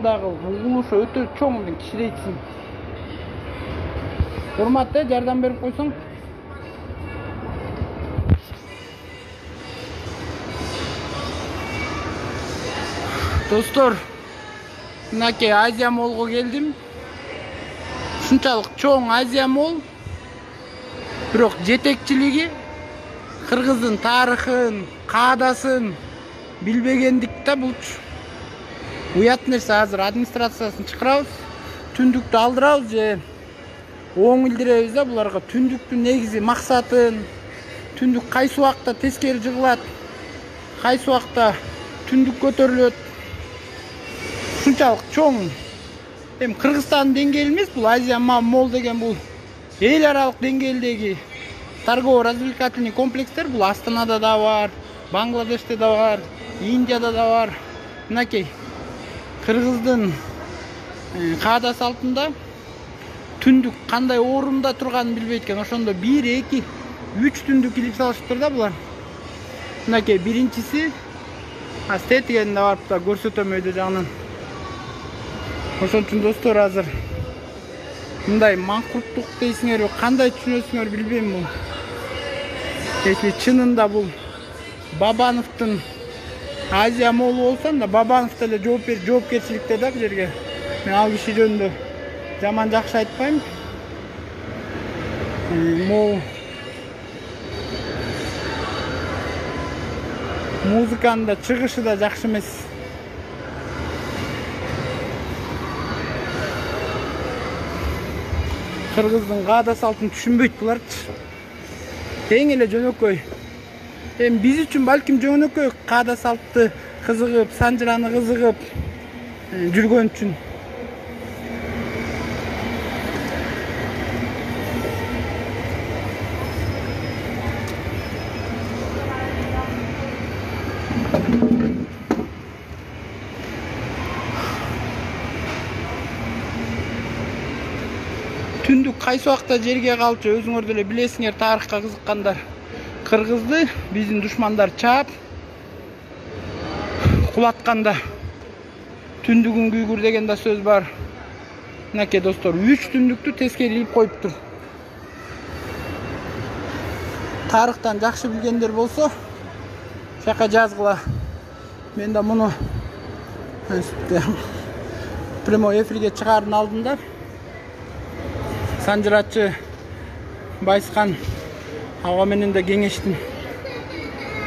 дагы угулушу өтө чоң, кичирейтсиң. Урматта жардам берип койсоң. Достор, мынакей Азия Молго келдим. Ушунчалык чоң Азия Мол. Бирок жетекчилиги Кыргыздын тарыхын, каадасын билбегендикте булчу. Уят нерсе азыр администрациясын чакырабыз, түндүктү алдырабыз же оң илдиребиз да буларга түндүктүн негизи максатын, түндүк кайсы убакта тескери жыгылат, кайсы убакта түндүк көтөрүлөт. Ушунчалык чоң. Эми Кыргызстандын деңгээли эмес, бул Азия Мол деген бул эл аралык деңгээлдеги торгово-развлекательный комплекстер. Бул Астанада да бар, Бангладеште да бар, Индияда да бар. Мынакей Кыргыздын каадасы алтында түндүк кандай орунда турганын билбейт экен. Ошондо 1, 2, 3 түндүк илип салышыптыр да булар. Мынакей биринчиси астетигенде барып да көрсөтөм өйдө жагынан. Ошон үчүн достор, азыр мындай маңкурттук дейсиңерби, кандай түшүнөсүңөр билбейм бул. Если чынында бул Бабановдун Азия Молу болсо да, Бабанов деле жоопкерчиликте да бул жерге. Мен ал киши жөнүндө жаман жакшы айтпайм. Мол музыканын да чыгышы да жакшы эмес. Кыргыздын каада салтын түшүнбөйт буларчы. Эң эле жөнөкөй. Эми биз үчүн балким жөнөкөй каада салтты кызыгып, санжыраны кызыгып жүргөн үчүн. Түндүк кайсы убакта жерге калчу, өзүңөр деле билесиңер, тарыхка кызыккандар. Кыргызды биздин душмандар чаап кулатканда түндүгүн күйгүр деген да сөз бар. Мынакей достор, 3 түндүктү тескери илип коюптур. Тарыхтан жакшы билгендер болсо, жака жазгыла. Мен да муну прямой эфирге чыгаардын алдында санжырачы Байскан ага менен да кеңештим.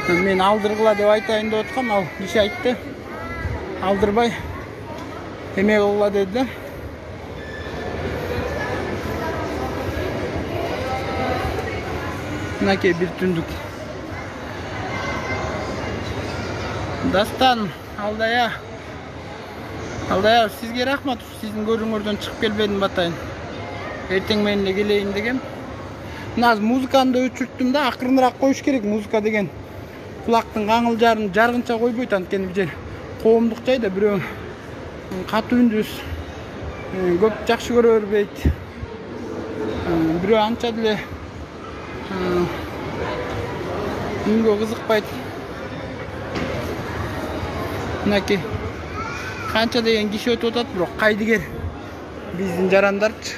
Мен алдыргыла деп айтайын деп аткам, ал киши айтты. Алдырбай эме кылгыла деди да. Мынакей бир түндүк. Дастан, Алдая, сизге рахмат. Сиздин көрүүңөрдөн чыгып келбедим батайын. Эртең менен эле келейин дегем. Мына музыканы да өчүрттүм да, акырыныраак коюш керек. Музыка деген кулактын каңылжарын жаргынча койбойт, анткени бир жер коомдук жай да, бирөө катуу үндүс көп жакшы көрө бербейт. Бирөө анча деле үнгө кызыкпайт. Мынакей канча деген киши өтүп атат, бирок кайдыгер биздин жарандарчы.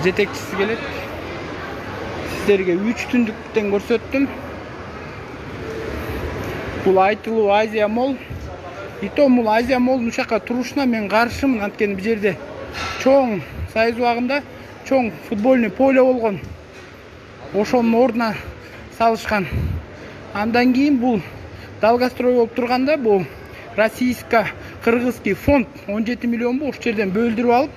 Жетекчиси келет. Сиздерге 3 түндүктөн көрсөттүм. Бул айтылуу Азия Мол. Ито бул Азия Молдун ушака турушуна мен каршымын, анткени бул жерде чоң Союз убагында чоң футбольный поле болгон. Ошонун ордуна салышкан. Андан кийин бул долгострой болуп турганда, бул российско-кыргызский фонд 17 миллион бул жерден бөлдүрүп алып,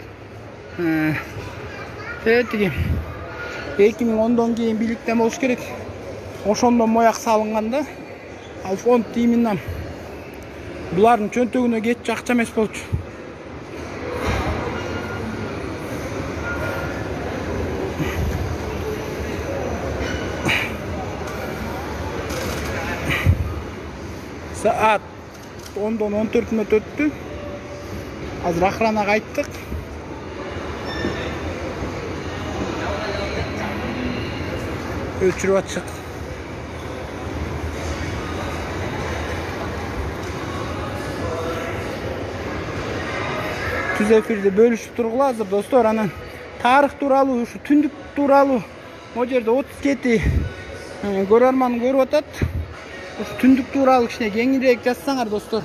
2010-дон кийин бийликтен болуш керек. Ошондон мояк салынганда, ал фонд именно булардын чөнтөгүнө кетчү акча эмес болчу. Saat 10'dan 14 minut öttü. Az Rahran'a kayttık. Ölçürüp açık. түз эфирди бөлүшүп тургула азыр достор. Анан тарых тууралуу, ушу түндүк тууралуу могу жерде 37 көрөрман көрүп атат. Ушу түндүк тууралуу кичине кеңирээк жазсаңар достор.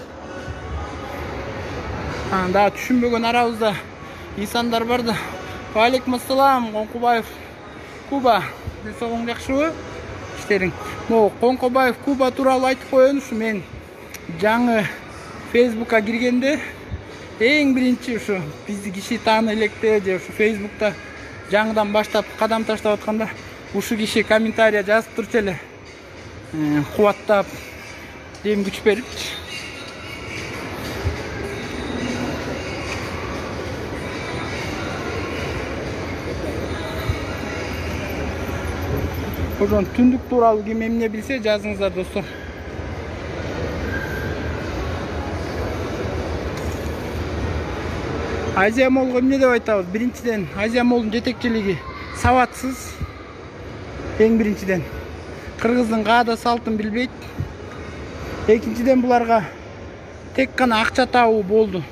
Дагы түшүнбөгөн арабызда инсандар бар да. Алейкум ассалам, Конкобаев Куба. Согуң жакшыбы? Иштериң. Могу Конкобаев Куба тууралуу айтып коеюн. Ушу мен жаңы Facebook'a киргенде эң биринчи ушу бизди киши тааны электе же ушу Facebook'та жаңыдан баштап кадам таштап атканда ушу киши комментария жазып турчу эле. Кубаттап, дем күч берипчи. Ошон түндүк тууралуу ким эмне билсе жазыңыздар достор. Азия молго эмне деп айтабыз? Биринчиден, Азия молдун жетекчилиги сабатсыз. Эң биринчиден. Кыргыздын каада салтын билбейт. Экинчиден буларга тек гана акча табуу болду.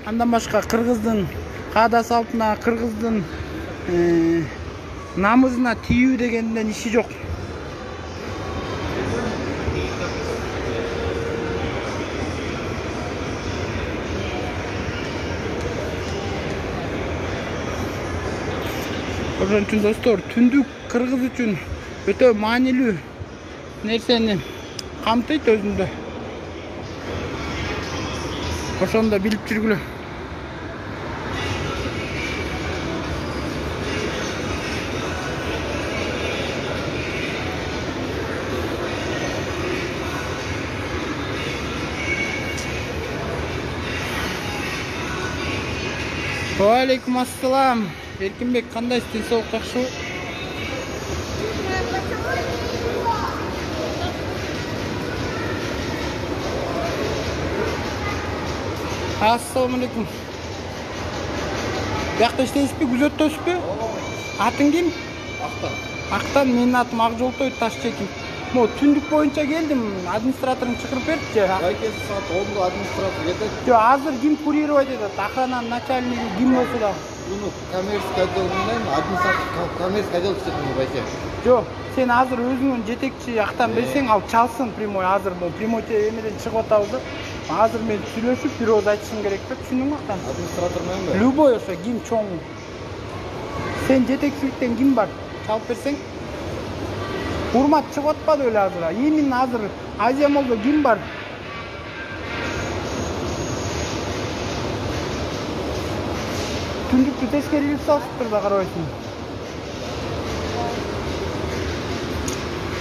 Андан башка кыргыздын каада салтына, кыргыздын намызына тиүү дегенден иши жок. Ошон үчүн достор, түндүк кыргыз үчүн өтө маанилүү нерсени камтыйт өзүндө. Ошону да билип жүргүлө. Алейкум ассалам. Эркинбек, кандайсыз? Денсаулык жакшыбы? Ассаламу алейкум. Бияқта иштейсизби? Күзөттөсүзбү? Атың ким? Актан. Актан, менин атым Акжолтой Ташчекин. Могу түндүк боюнча келдим. Администраторуң чыгырып берипчи же? Байкеси саат 10-да администратор келет. Жок, азыр ким курировать этет? Охрананын начальниги ким болсо да. Буну коммерческий отдел менен администратор коммерческий отдел иштетиң байке. Жок, сен азыр өзүңүн жетекчи актан берсең, ал чалсын прямой. Азыр бул прямой эмеден чыгып атабыз да. Азыр мен сүйлөшүп, бир ооз айтышым керек да, түшүндүңбү актан? Администратор мененби? Любой ошо ким чоң. Сен жетекчиликтен ким бар? Чалып берсең. Урмат чыгып атпады эле азыр. Именно азыр Азия молдо ким бар? Түндүктү тескерилип салышыптыр да, карабайсың.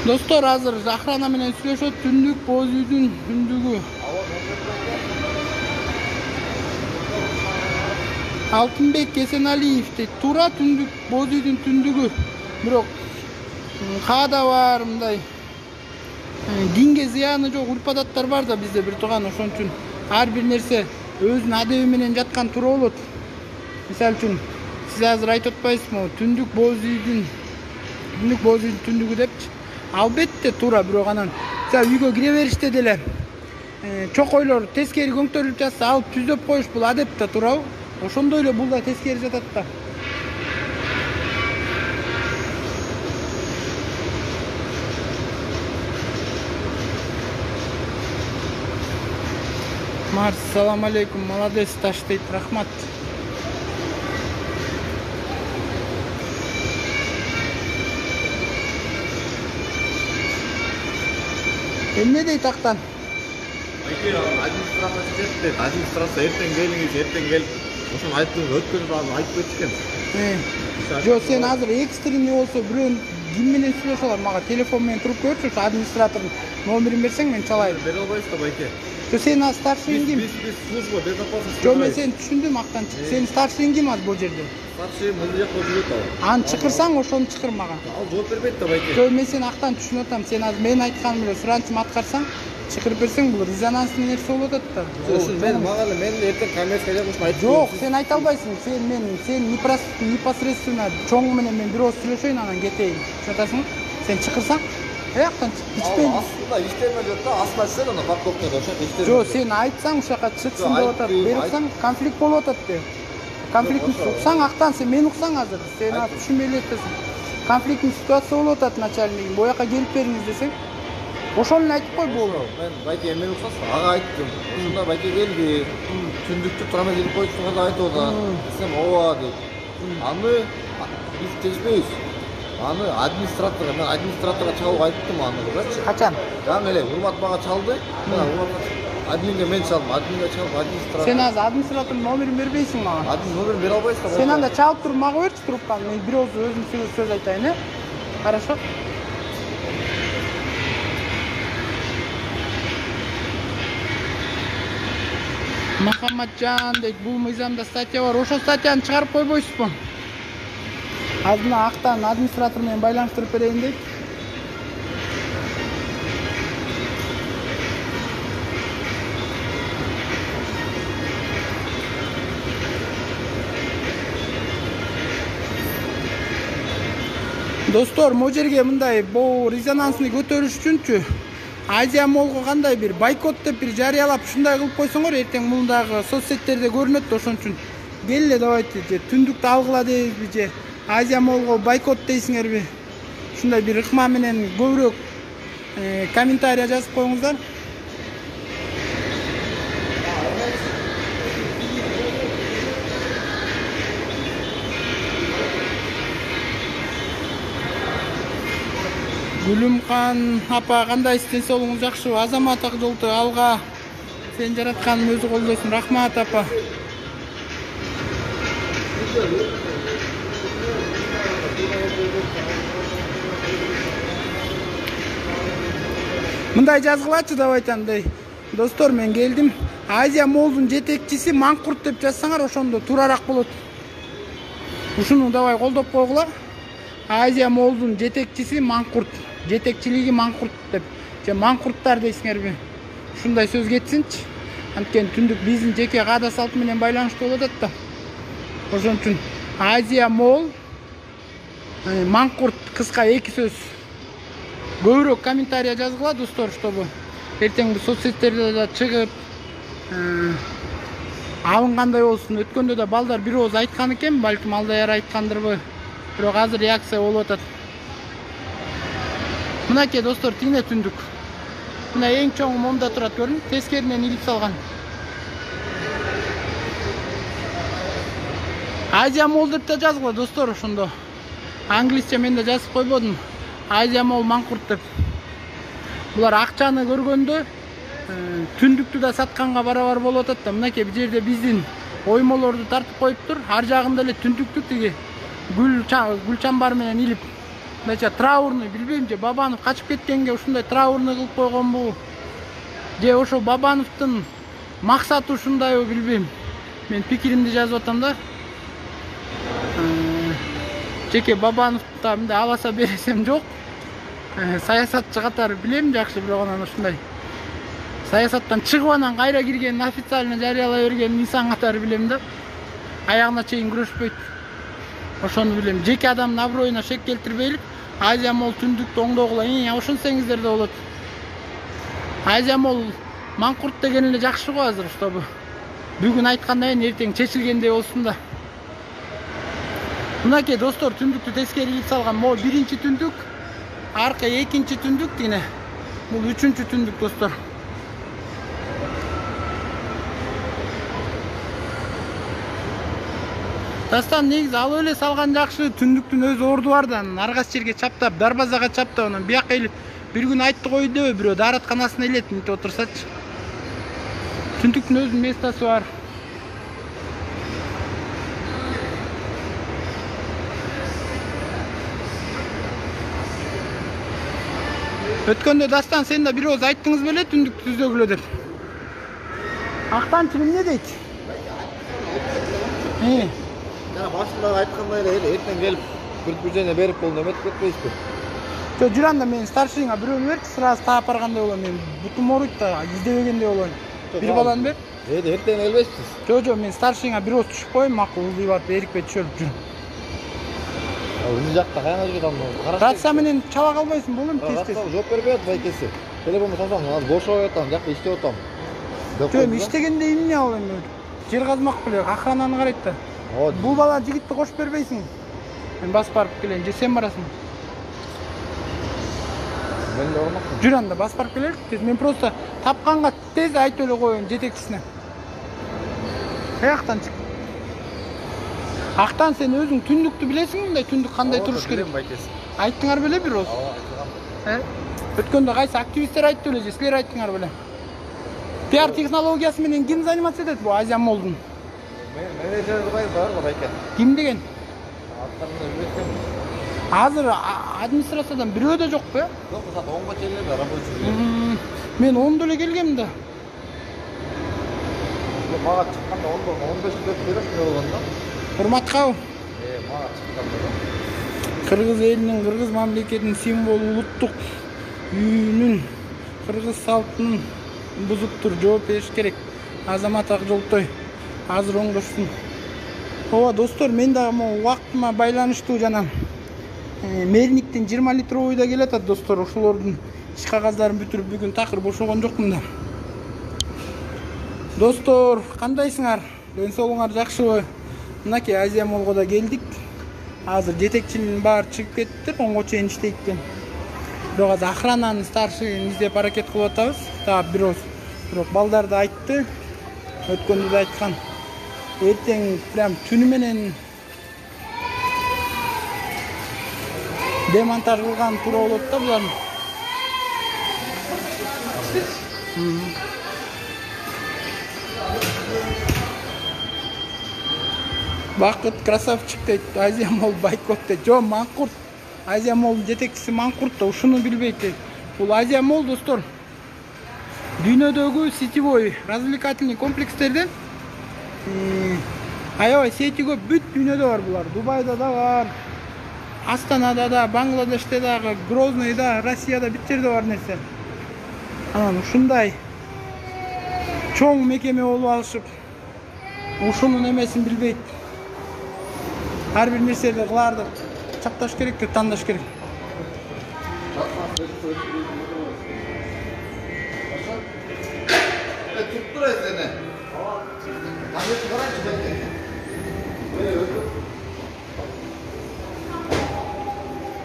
Достор, азыр охрана менен сүйлөшөт. Түндүк боз үйдүн түндүгү. Алтынбек Эсеналиев дейт. Туура түндүк боз үйдүн түндүгү. Бирок каада бар, мындай динге зыяны жок урпадаттар бар да бизде бир турган. Ошон үчүн ар бир нерсе өзүнүн адеби менен жаткан туура болот. Мисалы үчүн сиз азыр айтып атпайсызбы, түндүк боз үйдүн түндүгү депчи. Албетте туура, бирок анан мисалы үйгө кире бериште деле чокойлор тескери көңтөрүлүп жатса, алып түзөп коюш бул адеп да, туурабы? Ошондой эле бул да тескери жатат да. Марс, салам алейкум, молодец, Таш дейт, рахмат. Эмне дейт актан? Администратор иштейт дейт. Администратор эртең келиңиз, эртең келип, ошону айтып өткөрүп айтып кетишкен. Жок, сен азыр экстренный болсо бирөөнүн ким менен сүйлөшө алам? Мага телефон менен туруп көрчү, ошо администратордун номерин берсең мен чалайын. Бере албайсыз да байке. Жок, сен азыр старшийин ким? Биз служба безопасности. Жок, мен сени түшүндүм актан. Сен старшийин ким азыр бул жерде? Старший мындай жакта жүрөт ал. Аны чакырсаң, ошону чакыр мага. Ал жооп бербейт да байке. Жок, мен сени актан түшүнүп атам. Сен азыр мен айтканым эле суранышымды аткарсаң, чакырып берсең, бул резонанстный нерсе болуп атат да. Ошол мага эле мен эртең коммерческий жакын айтып. Жок, сен айта албайсың. Сен непосредственно чоң менен мен бир ооз сүйлөшөйүн, анан кетейин. Түшүнүп атасыңбы? Сен чакырсаң, Аяқтан ішпейін. Aslında işleme yok da aslında sen ona bak doktor olacak işleme. Жоқ, сен айтсаң ошол жака чыксын деп атат. Берсең конфликт болуп атат деп. Конфликттин уксаң актан, сен мени уксаң азыр. Сен түшүнбөй элетесиң. Конфликттин ситуация болуп атат начальнигим. Бу жака келип бериңиз десең. Ошону эле айтып кой болду. Ben belki emin uksas ağa ayttım. Şunda belki geldi. Tündükçü turama gelip koyduğunda da ayt orada. Desem ova deyip. Anı biz geçmeyiz. Anı administratora, ben administratora çalıp ayttım anı. Качан? Yani öyle Hurmat bana çaldı. Ben Hurmat'a adminge men çaldım. Adminge çalıp administrator. Сен азыр администратордун номерин бербейсиң мага. Admin номер бере албайсың. Сен анда чалып туруп мага берчи трубканы. Мен бир ооз өзүм сөз айтайын, Хорошо? Махаматжан дейт, бул мыйзамда статья бар. Ошол статьяны чыгарып койбойсузбу? Азына актан администратор менен байланыштырып берейин дейт. Достор, могу жерге мындай бул резонансны көтөрүш үчүнчү Азия Молго кандай бир бойкот деп бир жарыялап ушундай кылып койсоңор, эртең мундагы соцсеттерде көрүнөт да, ошон үчүн келе давайте же түндүктү алгыла дейбизби же Азия Молго бойкот дейсиңерби? Ушундай бир ыкма менен көбүрөөк комментарий жазып коюңуздар. Гүлүмкан апа, кандай денсаулыгыңыз жакшыбы? Азамат Акжолту, алга сен жаратканың өзү колдосун. Рахмат апа. Мындай жазгылачы давайте андай. Достор, мен келдим. Азия Молдун жетекчиси Маңкурт деп жазсаңар, ошондо туурараак болот. Ушуну давай колдоп койгула. Азия Молдун жетекчиси Маңкурт. Жетекчилиги Маңкурт деп. Же Маңкурттар дейсиңерби? Ушундай сөз кетсинчи. Анткени түндүк биздин жеке каада салт менен байланыштуу болот да. Ошон үчүн Азия Мол, Маңкурт кыска эки сөз. Көбүрөөк комментарий жазгыла достор, чтобы эртең бул соцсеттерде да чыгып алынгандай болсун. Өткөндө да балдар бир ооз айткан экен, балким алдаяры айткандырбы. Бирок азыр реакция болуп атат. Мынакей достор, тигине түндүк. Мына эң чоң момда турат, көрүн, тескеринен илип салган. Азия Мол деп да жазгыла достор, ошондо. Англисче мен да жазып койбодум. Азия Мол Маңкурт деп. Булар акчаны көргөндө түндүктү да сатканга барабар болуп атат да. Мынакей бул жерде биздин оймолорду тартып коюптур. Ар жагында эле түндүктү тиги гүл чамбар менен илип. Мынча траурный, билбейм, же Бабанов качып кеткенге ушундай траурный кылып койгонбу? Же ошо Бабановдун максаты ушундайбы, билбейм. Мен пикиримди жазып атам да. Жеке Бабановду мындай аласа бересем жок. Саясатчы катары билем жакшы, бирок анан ушундай саясаттан чыгып анан кайра кирген, официально жарыялай берген инсан катары билем да. Аягына чейин күрөшпөйт. Ошону билем. Жеке адамдын аброюна шек келтирбейлик. Азия Мол түндүктү оңдогула, ошонсеңиздер да болот. Азия Мол Маңкурт деген эле жакшы го азыр, чтобы бүгүн айткандай эртең чечилгендей болсун да. Мынакей достор, түндүктү тескери илип салган. Могу биринчи түндүк, арка экинчи түндүк дейне. Бул үчүнчү түндүк достор. Дастан негизи алып эле салган жакшы, түндүктүн өз орду бар да, аргасы жерге чаптап, дарбазага чаптап, анан бияка илип, бир күн айтты койду, бирөө дааратканасына илет, мынтип отурсачы. Түндүктүн өзүнүн местасы бар. Өткөндө Дастан сен да бир ооз айттыңыз беле түндүктү түзөгүлө деп. Актанчы эмне дейт? Yani başında aytkандай эле эртең келип предупреждение берип болду, эметип кетпейсизби? Жо жүр анда, мен старшиңа бирөөнү берчи, сразу таап баргандай болом. Мен бутум ооруйт да, издебегендей болом. Бир баланы бер. Эртең келбейсизбиз? Жо, мен старшиңа бир ооз түшүп коеюн, макул, ылдый барып эрикпей түшөлүп жүр. Uni жакта каяка жүрөт аны? Рация менен чала калбайсың, болом тез. Жооп бербейт байкеси. Телефонду тапсам, азыр бошоп атам, жакта иштеп атам. Жөн иштегенде эмне ал эми? Жер казмак беле, охрананы карайт да. Бул бала жигитти кошуп бербейсиң. Мен басып барып келейин, же сен барасың? Мен эле бармакмын. Жүр анда басып барып келелик. Мен просто тапканга тез айтып эле коеюн жетекчисине. Аяктан чык. Актан сен өзүң түндүктү билесиңби, мындай түндүк кандай туруш керек? Айттыңар беле бир оз? Өткөндө кайсы активисттер айтты беле, силер айттыңар беле? Пиар технологиясы менен ким заниматься этет бу Азия Молдун? Менеджер бар да байке. Ким деген? Аттарында билесем. Азыр администрациядан бирөө да жокпу? Жок, саат 10га чейин рабочий. Мен 10 эле келгем да. Мага чыкканда 15 деп берет болгондо. Урматка. Мага чыкканда. Кыргыз элинин, кыргыз мамлекетинин символу улуттук үйүнүн, кыргыз салтынын бузуптур, жооп бериш керек. Азамат Акжолтой азыр оңдошсун. Ооба достор, мен дагы могу убактыма байланыштуу жана Мельниктен 20 литровый да келатат достор. Ошолордун иш кагаздарын бүтүрүп бүгүн такыр бошогон жокмун да. Достор, кандайсыңар? Ден соолуңар жакшыбы? Мынакей Азия Молго да келдик. Азыр жетекчинин баары чыгып кеттиптир, 10га чейин иштейт экен. Бирок азыр охрананын старшыйын издеп аракет кылып атабыз. Дагы бирөөс. Бирок балдар да айтты. Өткөндө да айткан. Эртең прям түнү менен демонтаж кылган туура болот да булардын. Бакыт красавчик дейт, Азия Мол бойкот дейт. Жо, Маңкурт. Азия Молдун жетекчиси Маңкурт да ушуну билбейт дейт. Бул Азия Мол достор. Дүйнөдөгү сетевой развлекательный комплекстерден аябай сети көп, бүт дүйнөдө бар булар. Дубайда да бар, Астанада да, Бангладеште дагы, Грознойда, Россияда бүт жерде бар нерсе. Анан ушундай чоң мекеме болуп алышып, ушунун эмесин билбейт. Ар бир нерсени кыларды чапташ керек деп тандаш керек.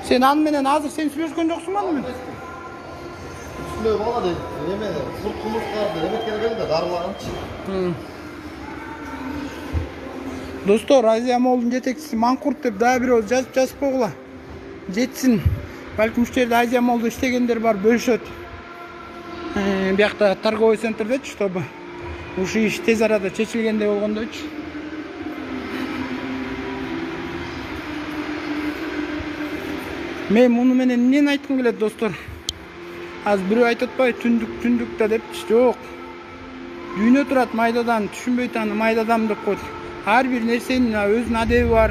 Sen an менен азыр сен сүйлөшкөн жоксуң аны менен? Сүйлөп бала дейт. Эме, курт кумурскарды эметке келди, дарылаганчы. Достор, Азия Молдун жетекчиси Маңкурт деп дагы бирөө жазып койгула. Жетсин. Балким ушул жерде Азия Молдо иштегендер бар, бөлүшөт. Биякта торговый центрдечи, чтобы ушу иш тез арада чечилгендей болгондойчу. Мен муну менен эмнени айткым келет достор? Азыр бирөө айтып атпайбы, түндүк да депчи, жок. Дүйнө турат майдадан, түшүнбөйт аны майдадам деп койду. Ар бир нерсенин өзүнүн адеби бар,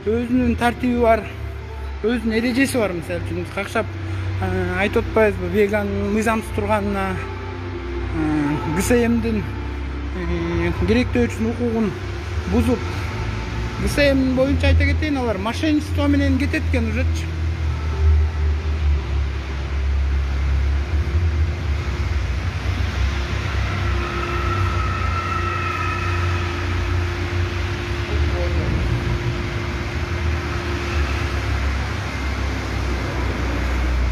өзүнүн тартиби бар, өзүнүн эрежеси бар. Мисалы үчүн какшап айтып атпайбызбы, веган мыйзамсыз турганына, ГСМдин керектөөчүнүн укугун бузуп, ГСМ боюнча айта кетейин, алар мошенничество менен кетет экен ужечи.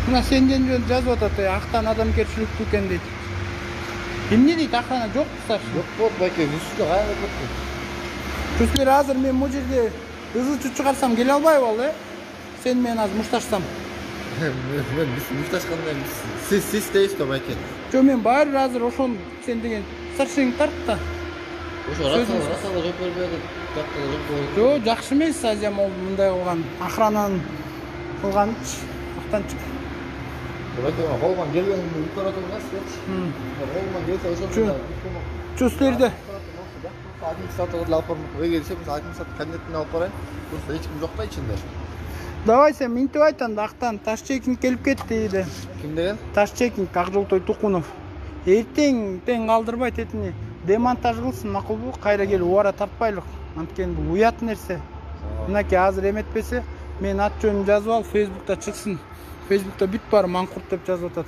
Мына сенден жөн жазып атат, актан адамгерчиликтүү экен дейт. Эмне дейт, охрана жок кысач? Жок болот байке, үстү каяка кетти. Силер азыр мен бул жерде ызы чыгарсам келе албайбы ал, Сен менен азыр мушташсам. Мен мушташкандай эмес. Сиз дейсиз да байке. Жо, мен баары бир азыр ошон сен деген старшиң тарт да. Ошо расала жооп бербейт, жакта жооп болот. Жо, жакшы эмес Азия Мол мындай кылган, охрананын кылганычы, актанчы. Байке, колуман келгенин көрөт эмес, колуман келсе ошондо. Чу силерде администраторду алып бармак. Эгер администратор кабинетине алып барайын, просто эч ким жок да ичинде. Давай сен минтип айт анда, актан Ташчекинг келип кетти дейди. Ким деген? Ташчекинг Акжолтой Тукунов. Эртең тең калдырбай тетини демонтаж кылсын, макулбу? Кайра келип убара тартпайлык. Анткени бул уят нерсе. Мынакей азыр эметпесе, мен ат жөнүн жазып ал, Facebook'та чыксын. Facebook'та бүт бар Маңкурт деп жазып атат.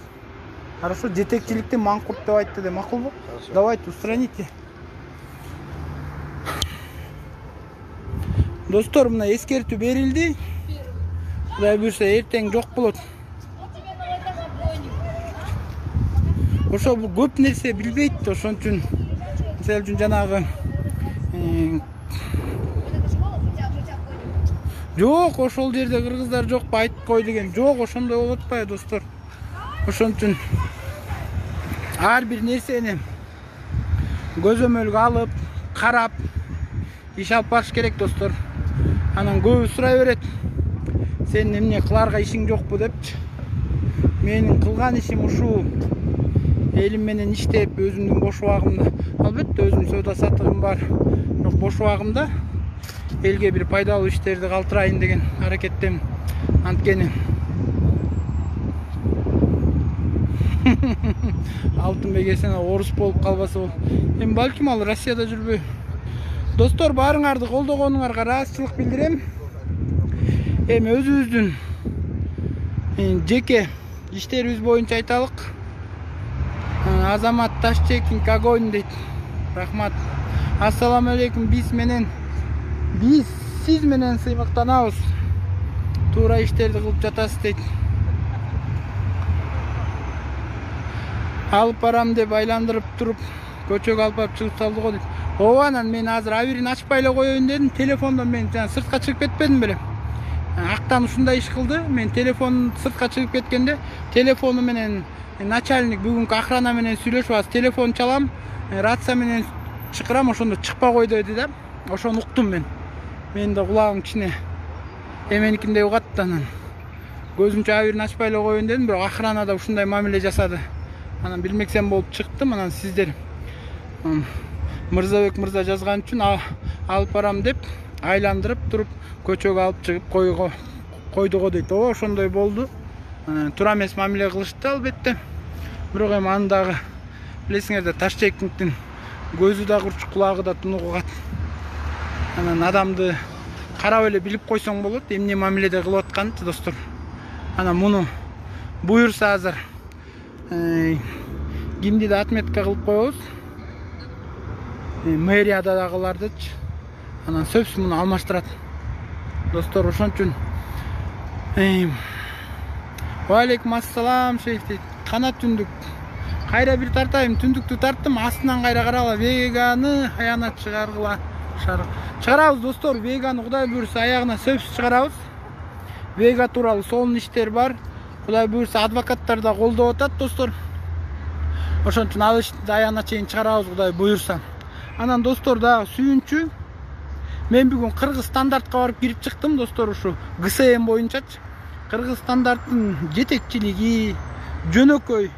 Хорошо, жетекчиликте Маңкурт деп айтты де, макулбу? Давайте устраните. Достор, мына эскертүү берилди. Кудай буйрса эртең жок болот. Ошо бул көп нерсе билбейт, ошон үчүн мисалы үчүн жанагы жок, ошол жерде кыргыздар жокпу, айтып кой деген. Жок, ошондой болуп атпайбы, достор. Ошон үчүн ар бир нерсени көзөмөлгө алып, карап, иш алып барыш керек, достор. Анан көбү сурай берет. Сен эмне кыларга ишиң жокпу депчи. Менин кылган ишим ушул. Элим менен иштеп, өзүмдүн бош убагымда, албетте өзүм соода саттыгым бар. Бирок бош убагымда элге бир пайдалуу иштерди калтырайын деген аракеттем. Анткени Алтынбек эсен орус болуп калбаса болот. Эми балким ал Россияда жүрбөй. Достор, баарыңарды колдогонуңарга ыраазычылык билдирем. Эми өзүбүздүн жеке иштерибиз боюнча айталык. Азамат Ташчекин Когойн дейт. Рахмат. Ассаламу алейкум. Биз сиз менен сыймыктанабыз. Туура иштерди кылып жатасыз дейт. Алып барам деп айландырып туруп, көчөгө алып чыгып салды го дейт. Ооба, анан мен азыр абирин ачпай эле коеюн дедим. Телефондон мен жана сыртка чыгып кетпедим беле. Актан ушундай иш кылды. Мен телефон сыртка чыгып кеткенде, телефону менен начальник бүгүнкү охрана менен сүйлөшүп атат. Телефон чалам, рация менен чакырам, ошондо чыкпа кой деди да. Ошону уктум мен. Менин да кулагым кичине эменикиндей угат да, анан көзүмчө абирин ачпай эле коеюн дедим, бирок охранада ушундай мамиле жасады. Анан билмексем болуп чыктым. Анан сиздер Мырзабек мырза жазган үчүн алып барам деп айландырып туруп көчөгө алып чыгып койду го дейт. Ооба, ошондой болду. Туура эмес мамиле кылышты албетте. Бирок эми андагы билесиңерде Ташчекиндин көзү да курч, кулагы да тунук угат. Анан адамды карап эле билип койсоң болот, эмне мамиледе кылып атканын, достор. Анан муну буйрса азыр кимди да отметка кылып коебуз. Мэриядагылардычы. Анан сөзсүз муну алмаштырат. Достор, ошон үчүн Валейкум ассалам, шейх дейт. Канат түндүк. Кайра бир тартайм, түндүктү тарттым, астынан кайра карагыла. Веганы аягына чыгарабыз, достор. Веганы Кудай буйрса аягына сөзсүз чыгарабыз. Вега тууралуу сонун иштер бар. Кудай буйрса адвокаттар да колдоп атат, достор. Ошон үчүн ал ишти аягына чейин чыгарабыз, Кудай буйрса. Анан достор, дагы сүйүнчү. Мен бүгүн кыргыз стандартка барып кирип чыктым, достор, ушу ГСМ боюнчачы. Кыргыз стандарттын жетекчилиги, жөнөкөй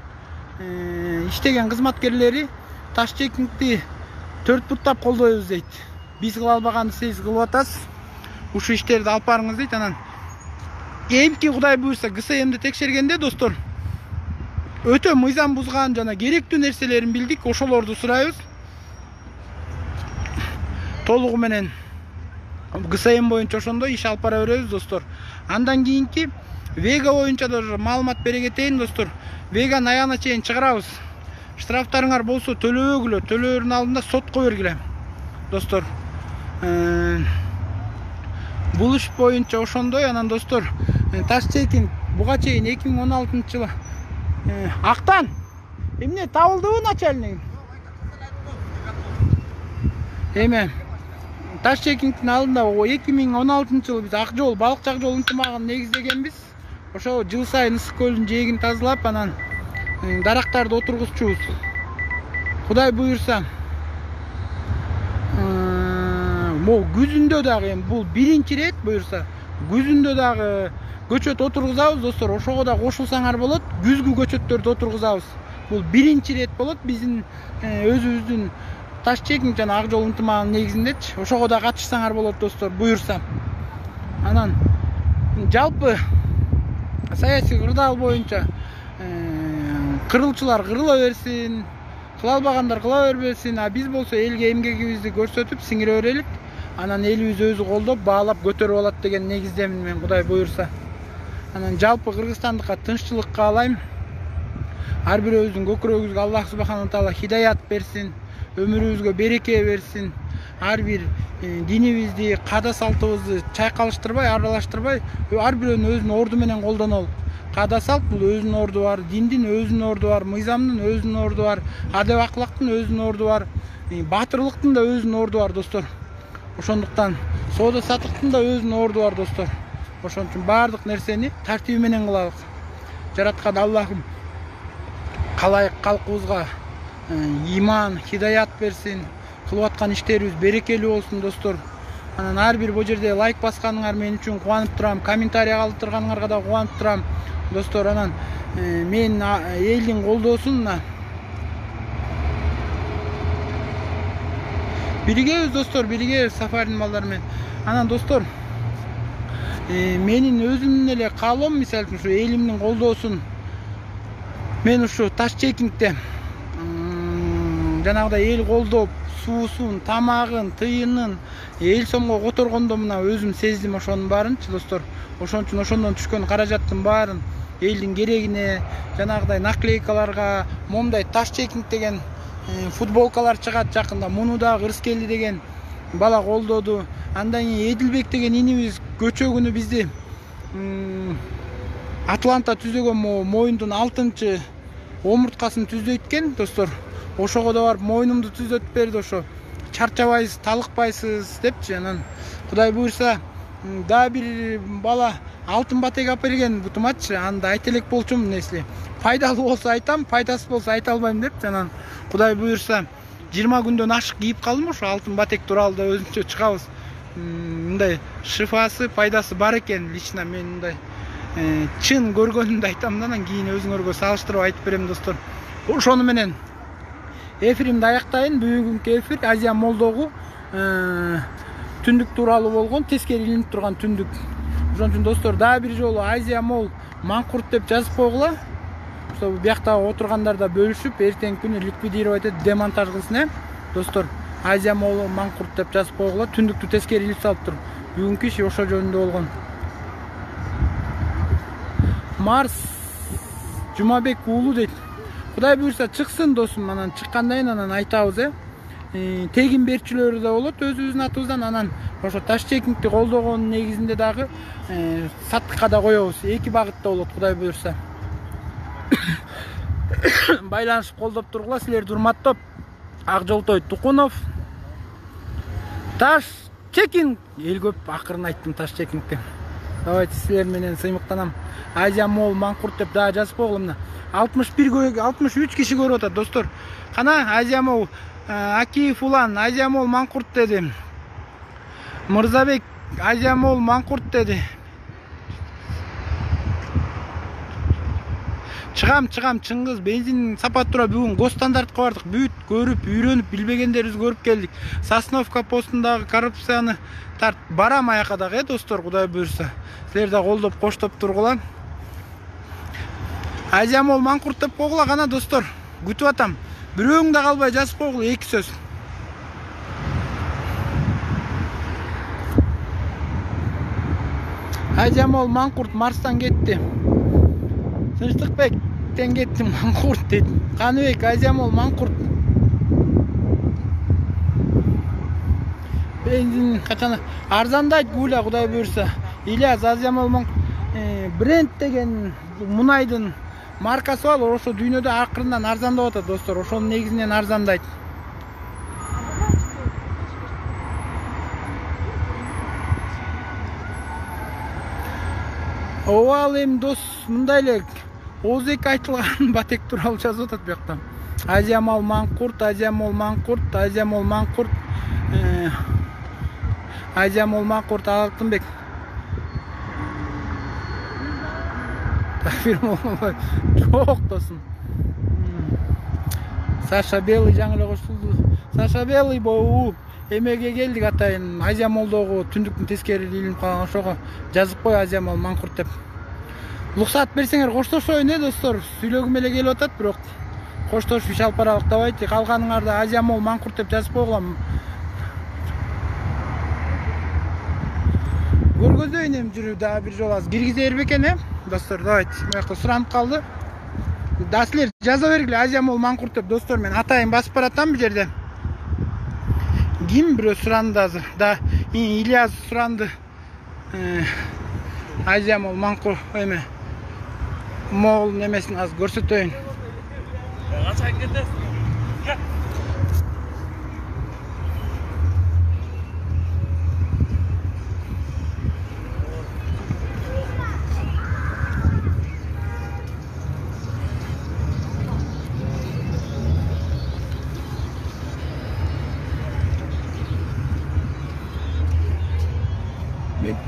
иштеген кызматкерлери Ташчекинди 4 буттап колдойбуз дейт. Биз кыла албаганды сиз кылып атасыз. Ушу иштерди алып барыңыз дейт. Анан эмки Кудай буйрса ГСМди текшергенде, достор, өтө мыйзам бузган жана керектүү нерселерин билдик. Ошолорду сурайбыз. Толугу менен ГСМ боюнча ошондой иш алып бара беребиз, достор. Андан кийинки Вега боюнча да маалымат бере кетейин, достор. Веганы аягына чейин чыгарабыз. Штрафтарыңар болсо төлөбөгүлө, төлөөрдүн алдында сотко бергиле, достор. Бул иш боюнча ошондой. Анан, достор, Ташчекин буга чейин 2016-жылы Актан эмне табылдыбы начальник? Эме Ташчекиндин алдында 2016-жылы биз ак жол, балык жак жол ынтымагын негиздегенбиз. Ошо жыл сайын Ысык көлдүн жээгин тазалап, анан дарактарды отургузчубуз. Кудай буйрса, бул күзүндө дагы, бул биринчи рет буйрса, күзүндө дагы көчөт отургузабыз, достор. Ошого да кошулсаңар болот. Күзгү көчөттөрдү отургузабыз. Бул биринчи рет болот биздин өзүбүздүн Ташчекин жана ак жол ынтымагынын негизиндечи. Ошого да катышсаңар болот, достор, буйрса. Анан жалпы саясий кырдаал боюнча кырылчылар кырыла берсин, кыла албагандар кыла бербесин, а биз болсо элге эмгегибизди көрсөтүп сиңире берелик. анан элибиз өзү колдоп баалап көтөрүп алат деген негиздемин мен, Кудай буюрса. Анан жалпы Кыргызстандыкка тынччылык каалайм. Ар бирөөбүздүн көкүрөгүбүзгө Аллах субхана таала хидаят берсин, өмүрүбүзгө береке берсин. Ар бир динибизди, каада салтыбызды чайкалыштырбай, аралаштырбай, ар бирөөнүн өзүнүн орду менен колдонолу. Каада салт бул өзүнүн орду бар, диндин өзүнүн орду бар, мыйзамдын өзүнүн орду бар, адеп аклактын өзүнүн орду бар, баатырлыктын да өзүнүн орду бар достор. Ошондуктан соода саттыктын да өзүнүн орду бар достор. Ошон үчүн баардык нерсени тартиби менен кылалык. Жараткан Аллахым калайык калкыбызга иман, хидаят берсин. Кылып аткан иштерибиз берекелүү болсун достор. Анан ар бир бул жерде лайк басканыңар мен үчүн кубанып турам, комментарий калдырып турганыңарга да кубанып турам достор. Анан мен элдин колдоосун биригебиз достор, биригебиз Сафардин балдары менен. Анан достор, менин өзүмдүн эле каалоом, мисалы үчүн ушу элимдин колдоосун мен ушу таш чекингде жанагыдай эл колдоп, суусун, тамагын, тыйынын эл сомго которгондо мына өзүм сездим ошонун баарынчы достор. Ошон үчүн ошондон түшкөн каражаттын баарын элдин керегине, жанагыдай наклейкаларга, момундай таш чекинг деген футболкалар чыгат жакында. Муну да Кырскелди деген бала колдоду. Андан кийин Эдилбек деген инибиз көчө күнү бизди Атланта түзөгөн моюндун 6-чы омурткасын түздөйт экен достор. Ошого да барып моюнумду түзөтүп берди, ошо чарчабайсыз, талыкпайсыз депчи. Анан Кудай буйрса да бир бала алтын батек алып берген бутумачы, анда айта элек болчумун, эсли пайдалуу болсо айтам, пайдасыз болсо айта албайм депчи. Анан Кудай буйрса 20 күндөн ашык кийип калдым, ошо алтын батек тууралуу да өзүнчө чыгабыз. Мындай шифасы, пайдасы бар экен. Лично мен мындай чын көргөнүмдү айтам, анан кийин өзүңөргө салыштырып айтып берем достор. Ошону менен эфиримди аяктайын. Бүгүнкү эфир Азия Молдогу түндүк тууралуу болгон, тескери илинип турган түндүк. Ошон үчүн достор, дагы бир жолу Азия Мол Маңкурт деп жазып койгула. Ошо биякта отургандар да бөлүшүп, эртеңки күнү ликвидировать этип демонтаж кылсын достор. Азия Мол Маңкурт деп жазып койгула. Түндүктү тескери илип салып тур. Бүгүнкү иш ошо жөнүндө болгон. Марс Жумабек уулу дейт. Кудай буйрса чыксын досум, анан чыккандан кийин анан айтабыз. Тегин берчүлөрү да болот өзүбүздүн атыбыздан. Анан ошо таш чекингди колдогон негизинде дагы саттыкка да коебуз. Эки багытта болот Кудай буйрса. Байланышып колдоп тургула силерди урматтап. Акжолтой Тукунов. Таш чекинг эл көп акырын айттым таш чекингди. Давайте силер менен сыймыктанам. Азия Мол Маңкурт деп дагы жазып койгула. Мына 63 киши көрүп атат достор. Кана Азия Мол Акиев улан Азия Мол Маңкурт деди. Мырзабек Азия Мол Маңкурт деди. Чыгам Чыңгыз бензин сапат тура бүгүн госстандартка бардык. Бүт көрүп, үйрөнүп, билбегендерибизди көрүп келдик. Сосновка постундагы коррупцияны тарт барам аяка дагы достор, Кудай буйрса. Силер да колдоп, коштоп тургула. Азия Мол Маңкурт деп койгула гана достор. Күтүп атам. Бирөөң да калбай жазып койгула, эки сөз. Азия Мол Маңкурт Марстан кетти. Тынчтыкбектен кетти Маңкурт дейт. Каныбек Азия Мол Маңкурт. Бензин качан арзандайт гуля Кудай буйрса. Ильяс Азия Мол бренд деген мунайдын маркасы бар, ошо дүйнөдө акырындан арзандап атат достор. Ошонун негизинен арзандайт. Овал эми дос мындай эле Озек айтылган батек тууралуу жазып атат биякта. Азия Мол Маңкурт, Азия Мол Маңкурт, Азия Мол Маңкурт. Азия Мол Маңкурт Алтынбек. Жок досум. Саша Белый жаңы эле кошулду. Саша Белый боо эмеге келдик атайын. Азия Молдогу түндүктүн тескери илинип калган, ошого жазып кой Азия Мол Маңкурт деп. Луксат берсеңер коштошоюн достор. Сүйлөгүм эле келип атат, бирок коштошуп иш алып баралык давайте. Калганыңарды Азия Мол Маңкурт деп жазып койгула. көздөйүн эми жүрүп дагы бир жолу азыр киргизе бербек экен достор. Давайте буякта суранып калды. Да силер жаза бергиле Азия Молл Маңкурт деп достор, мен атайын басып баратам бу жерде. Ким бирөө суранды азыр. Да Ильяс суранды. Азия Молл Маңкурт эме Молл немесин азыр көрсөтөйүн. Качан кетесиз?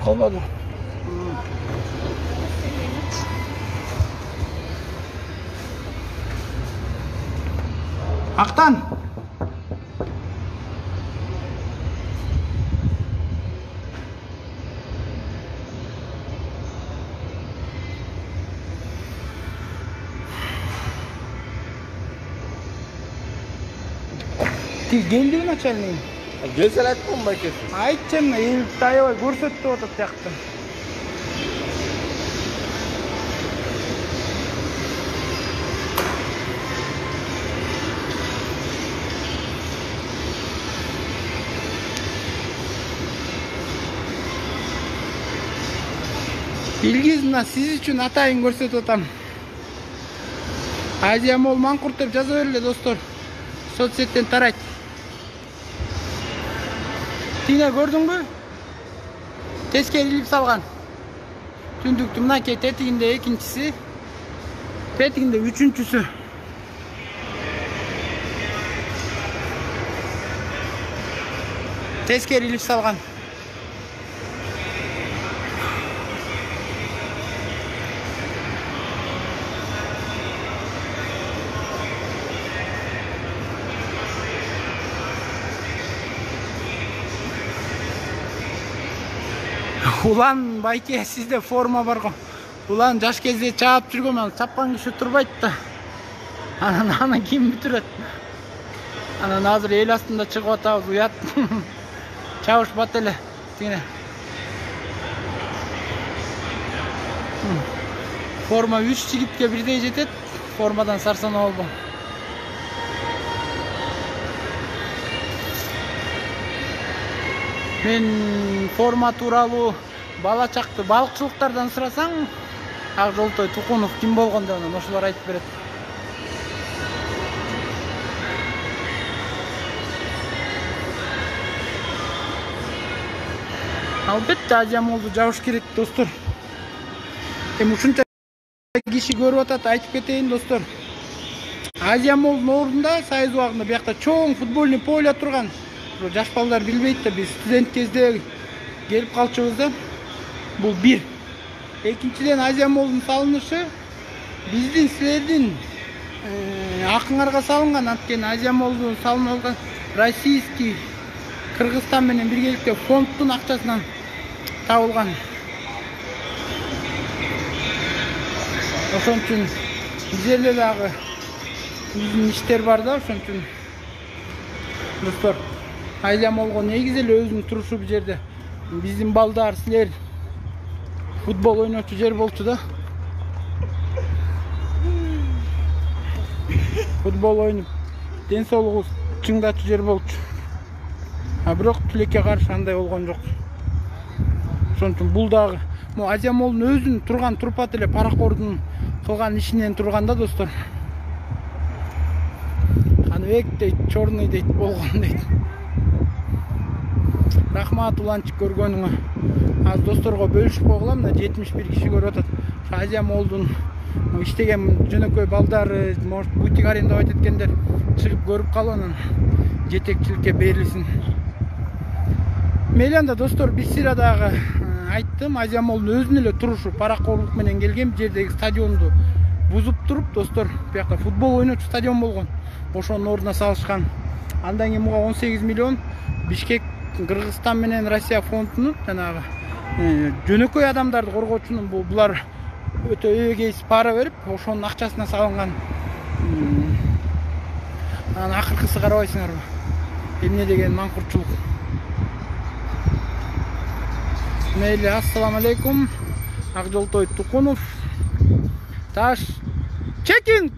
Kalmadı. Aktan. Geldiğin açalım. Gelsel aytpайм байкесі. Айтчым, ел таябай көрсөттүп атат тияқта. Илгиз, мына сиз үчүн атайын көрсөтүп атам. Азия Молл Маңкурт деп жаза бергиле достор. Соцсеттен тарайт. Тине көрдүңбү? Тескерилип салган. Түндүктүн мынакей тетигинде экинчиси, тетигинде үчүнчүсү. Тескерилип салган. Улан байке, сизде форма бар го. Улан жаш кезде чаап жүргөн, ал чапкан киши турбайт да. Анан ким бүтүрөт? Анан азыр эл астында чыгып атабыз, уят. Чабышпат эле. Тине. Форма 3 жигитке бирдей жетет. Формадан сарсана болбо. Мен форма тууралуу бала чакты балыкчылыктардан сурасаң, Ак Жолтой Тукунов ким болгон деп анан ошолор айтып берет. Албетте Азия Моллду жабыш керек достор. Эми ушунча киши көрүп атат, айтып кетейин достор. Азия Моллдун ордунда Союз убагында биякта чоң футбольный поле турган. Жаш балдар билбейт да, биз студент кезде келип калчубуз да. Бул бир. Экинчиден Азия Моллдун салынышы биздин силердин акыңарга салынган, анткени Азия Моллдун салынылган российский Кыргызстан менен биргеликте фонддун акчасынан табылган. Ошон үчүн бул жерде дагы биздин иштер бар да, ошон үчүн достор, Азия Моллго негизи эле өзүнүн турушу бул жерде. Биздин балдар, силер футбол ойночу жер болчу да. Футбол ойнуп, ден соолугубуз чыңдачу жер болчу. Бирок тилекке каршы андай болгон жок. Ошон үчүн бул дагы Азия Моллдун өзүнүн турган турпат эле паракордун кылган ишинен турган да достор. Каныбек дейт, черный дейт, болгон дейт. Рахмат уланчык көргөнүңө. Az dostorго бөлүшүп койгула, мына 71 киши көрүп атат. Азия Моллдун иштеген жөнөкөй балдары, может бутик арендовать эткендер чыгып көрүп калып анан жетекчиликке берилсин. Мейли анда достор, биз сира дагы айттым, Азия Моллдун өзүнүн эле турушу паракорлук менен келген, жердеги стадионду бузуп туруп достор, биякта футбол ойночу стадион болгон. Ошонун ордуна салышкан. Андан кийин муга 18 миллион Бишкек Кыргызстан менен Россия фондунун жанагы жөнөкөй адамдарды коргоочунун булар өтө эгейс пара берип, ошонун акчасына салынган. Анан акыркысы карабайсыңарбы? Эмне деген маңкуртчулук. Мейли, ассаламу алейкум. Акжолтой Тукунов. Таш. Чекин!